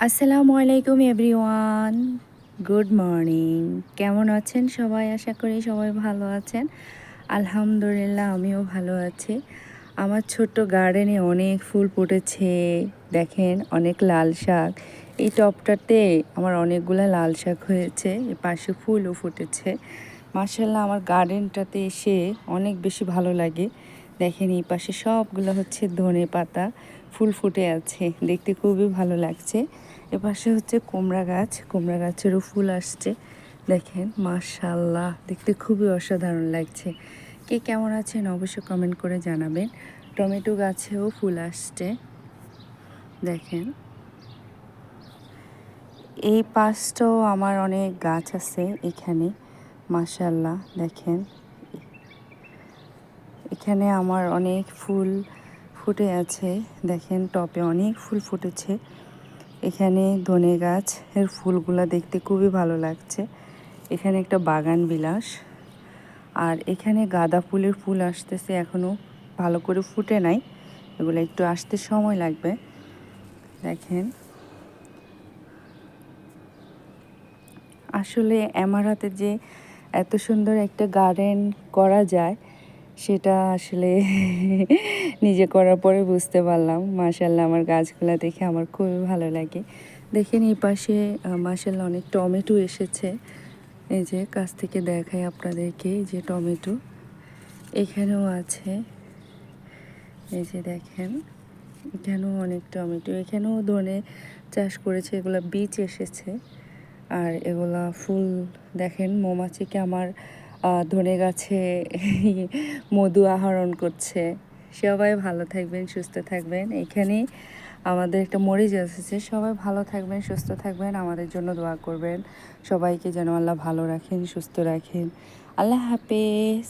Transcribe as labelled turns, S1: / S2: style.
S1: আসসালামু আলাইকুম everyone, good morning. কেমন আছেন সবাই? আশা করি সবাই ভালো আছেন। আলহামদুলিল্লাহ আমিও ভালো আছি। আমার ছোট্ট গার্ডেনে অনেক ফুল ফুটেছে। দেখেন, অনেক লাল শাক। এই টবটাতে আমার অনেকগুলো লাল শাক হয়েছে, এর পাশে ফুলও ফুটেছে। মাশাআল্লাহ, আমার গার্ডেনটাতে এসে অনেক বেশি ভালো লাগে। দেখেন, এই পাশে সবগুলো হচ্ছে ধনে পাতা, ফুল ফুটে আছে, দেখতে খুবই ভালো লাগছে। এপাশে হচ্ছে কুমড়া গাছ, কুমড়া গাছেরও ফুল আসছে। দেখেন, মাশাআল্লাহ, দেখতে খুবই অসাধারণ লাগছে। কে কেমন আছেন অবশ্যই কমেন্ট করে জানাবেন। টমেটো গাছেও ফুল আসছে। দেখেন, এই পাশটাও আমার অনেক গাছ আছে এখানে। মাশাআল্লাহ, দেখেন, এখানে আমার অনেক ফুল ফুটে আছে। দেখেন, টবে অনেক ফুল ফুটেছে। এখানে ধনে গাছের ফুলগুলা দেখতে খুবই ভালো লাগছে। এখানে একটা বাগান বিলাস, আর এখানে গাঁদা ফুলের ফুল আসতেছে, এখনও ভালো করে ফুটে নাই, এগুলো একটু আসতে সময় লাগবে। দেখেন, আসলে এমারাতে যে এত সুন্দর একটা গার্ডেন করা যায়, সেটা আসলে নিজে করার পরে বুঝতে পারলাম। মাশাআল্লাহ, আমার গাছগুলো দেখে আমার খুবই ভালো লাগে। দেখেন, এই পাশে মাশাআল্লাহ অনেক টমেটো এসেছে। এই যে কাছ থেকে দেখাই আপনাদেরকে, এই যে টমেটো এখানেও আছে। এই যে দেখেন, এখানেও অনেক টমেটো, এখানেও ধনে চাষ করেছে, এগুলো বীজ এসেছে। আর এগুলা ফুল, দেখেন, মৌমাছিকে আমার ধনে গাছে মধু আহরণ করছে। সবাই ভালো থাকবেন, সুস্থ থাকবেন। এখানে আমাদের একটা মরিচ এসেছে। সবাই ভালো থাকবেন, সুস্থ থাকবেন, আমাদের জন্য দোয়া করবেন। সবাইকে যেন আল্লাহ ভালো রাখেন, সুস্থ রাখেন। আল্লাহ হাফেজ।